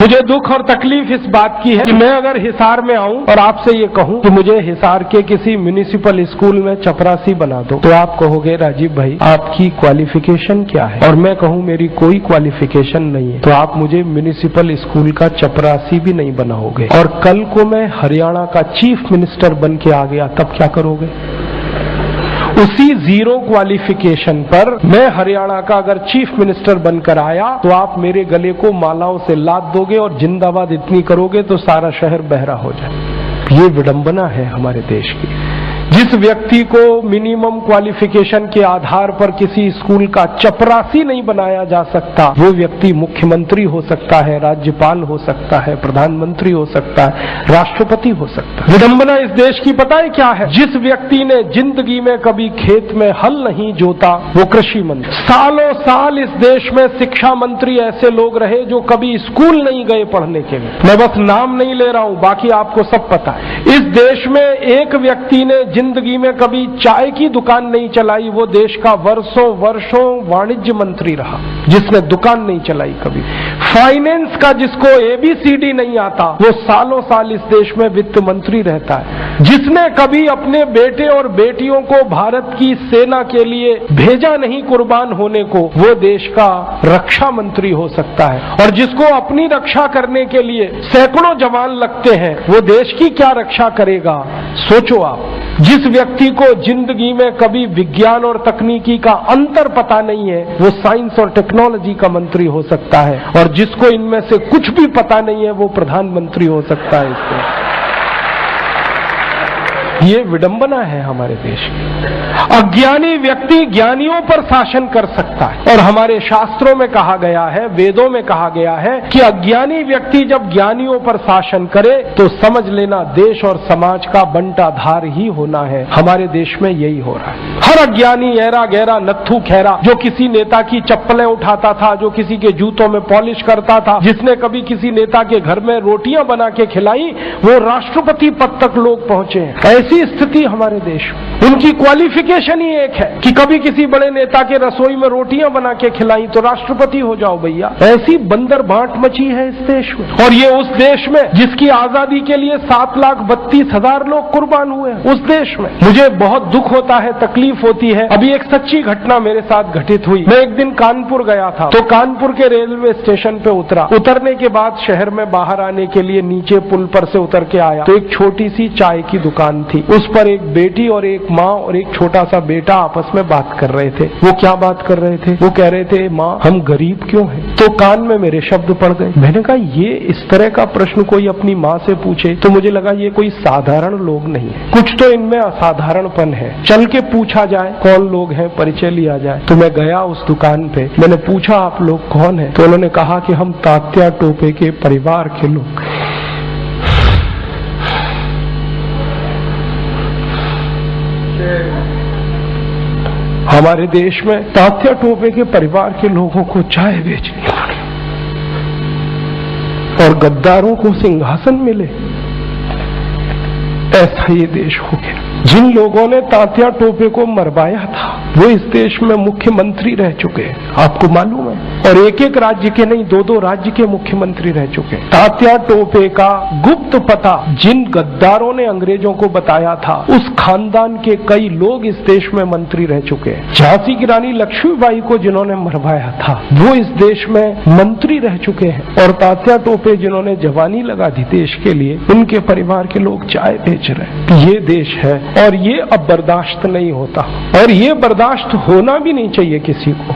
मुझे दुख और तकलीफ इस बात की है कि मैं अगर हिसार में आऊं और आपसे ये कहूं कि मुझे हिसार के किसी म्युनिसिपल स्कूल में चपरासी बना दो, तो आप कहोगे राजीव भाई आपकी क्वालिफिकेशन क्या है, और मैं कहूं मेरी कोई क्वालिफिकेशन नहीं है, तो आप मुझे म्युनिसिपल स्कूल का चपरासी भी नहीं बनाओगे। और कल को मैं हरियाणा का चीफ मिनिस्टर बन के आ गया, तब क्या करोगे? उसी जीरो क्वालिफिकेशन पर मैं हरियाणा का अगर चीफ मिनिस्टर बनकर आया तो आप मेरे गले को मालाओं से लाद दोगे और जिंदाबाद इतनी करोगे तो सारा शहर बहरा हो जाए। ये विडंबना है हमारे देश की। जिस व्यक्ति को मिनिमम क्वालिफिकेशन के आधार पर किसी स्कूल का चपरासी नहीं बनाया जा सकता, वो व्यक्ति मुख्यमंत्री हो सकता है, राज्यपाल हो सकता है, प्रधानमंत्री हो सकता है, राष्ट्रपति हो सकता है। विडंबना इस देश की पता है क्या है? जिस व्यक्ति ने जिंदगी में कभी खेत में हल नहीं जोता वो कृषि मंत्री। सालों साल इस देश में शिक्षा मंत्री ऐसे लोग रहे जो कभी स्कूल नहीं गए पढ़ने के लिए। मैं बस नाम नहीं ले रहा हूं, बाकी आपको सब पता है। इस देश में एक व्यक्ति ने जिंदगी में कभी चाय की दुकान नहीं चलाई, वो देश का वर्षों वर्षों वाणिज्य मंत्री रहा जिसने दुकान नहीं चलाई कभी। फाइनेंस का जिसको ABCD नहीं आता वो सालों साल इस देश में वित्त मंत्री रहता है। जिसने कभी अपने बेटे और बेटियों को भारत की सेना के लिए भेजा नहीं कुर्बान होने को, वो देश का रक्षा मंत्री हो सकता है। और जिसको अपनी रक्षा करने के लिए सैकड़ों जवान लगते हैं वो देश की क्या रक्षा करेगा? सोचो आप। जिस व्यक्ति को जिंदगी में कभी विज्ञान और तकनीकी का अंतर पता नहीं है वो साइंस और टेक्नोलॉजी का मंत्री हो सकता है, और जिसको इनमें से कुछ भी पता नहीं है वो प्रधानमंत्री हो सकता है। इसको ये विडंबना है हमारे देश की। अज्ञानी व्यक्ति ज्ञानियों पर शासन कर सकता है, और हमारे शास्त्रों में कहा गया है, वेदों में कहा गया है कि अज्ञानी व्यक्ति जब ज्ञानियों पर शासन करे तो समझ लेना देश और समाज का बंटाधार ही होना है। हमारे देश में यही हो रहा है। हर अज्ञानी ऐरा गहरा नत्थू खैरा जो किसी नेता की चप्पलें उठाता था, जो किसी के जूतों में पॉलिश करता था, जिसने कभी किसी नेता के घर में रोटियां बना के खिलाई, वो राष्ट्रपति पद तक लोग पहुंचे हैं। ऐसी स्थिति हमारे देश में। उनकी क्वालिफिकेशन ही एक है कि कभी किसी बड़े नेता के रसोई में रोटियां बना के खिलाई तो राष्ट्रपति हो जाओ भैया। ऐसी बंदर बांट मची है इस देश में। और ये उस देश में जिसकी आजादी के लिए 7,32,000 लोग कुर्बान हुए हैं, उस देश में। मुझे बहुत दुख होता है, तकलीफ होती है। अभी एक सच्ची घटना मेरे साथ घटित हुई। मैं एक दिन कानपुर गया था, तो कानपुर के रेलवे स्टेशन पे उतरा। उतरने के बाद शहर में बाहर आने के लिए नीचे पुल पर से उतर के आया तो एक छोटी सी चाय की दुकान थी। उस पर एक बेटी और एक माँ और एक छोटा सा बेटा आपस में बात कर रहे थे। वो क्या बात कर रहे थे? वो कह रहे थे, माँ हम गरीब क्यों हैं? तो कान में मेरे शब्द पड़ गए। मैंने कहा ये इस तरह का प्रश्न कोई अपनी माँ से पूछे तो मुझे लगा ये कोई साधारण लोग नहीं है, कुछ तो इनमें असाधारणपन है। चल के पूछा जाए कौन लोग हैं, परिचय लिया जाए। तो मैं गया उस दुकान पे, मैंने पूछा आप लोग कौन है? तो उन्होंने कहा कि हम तात्या टोपे के परिवार के लोग। हमारे देश में तात्या टोपे के परिवार के लोगों को चाय बेचनी पड़ी और गद्दारों को सिंहासन मिले। ऐसा ये देश हो गया। जिन लोगों ने तात्या टोपे को मरवाया था वो इस देश में मुख्यमंत्री रह चुके हैं, आपको मालूम है। और एक एक राज्य के नहीं, दो दो राज्य के मुख्यमंत्री रह चुके हैं। तात्या टोपे का गुप्त पता जिन गद्दारों ने अंग्रेजों को बताया था, उस खानदान के कई लोग इस देश में मंत्री रह चुके हैं। झांसी की रानी लक्ष्मीबाई को जिन्होंने मरवाया था वो इस देश में मंत्री रह चुके हैं। और तात्या टोपे जिन्होंने जवानी लगा दी देश के लिए, उनके परिवार के लोग चाय बेच रहे हैं। ये देश है और ये अब बर्दाश्त नहीं होता, और ये बर्दाश्त होना भी नहीं चाहिए किसी को।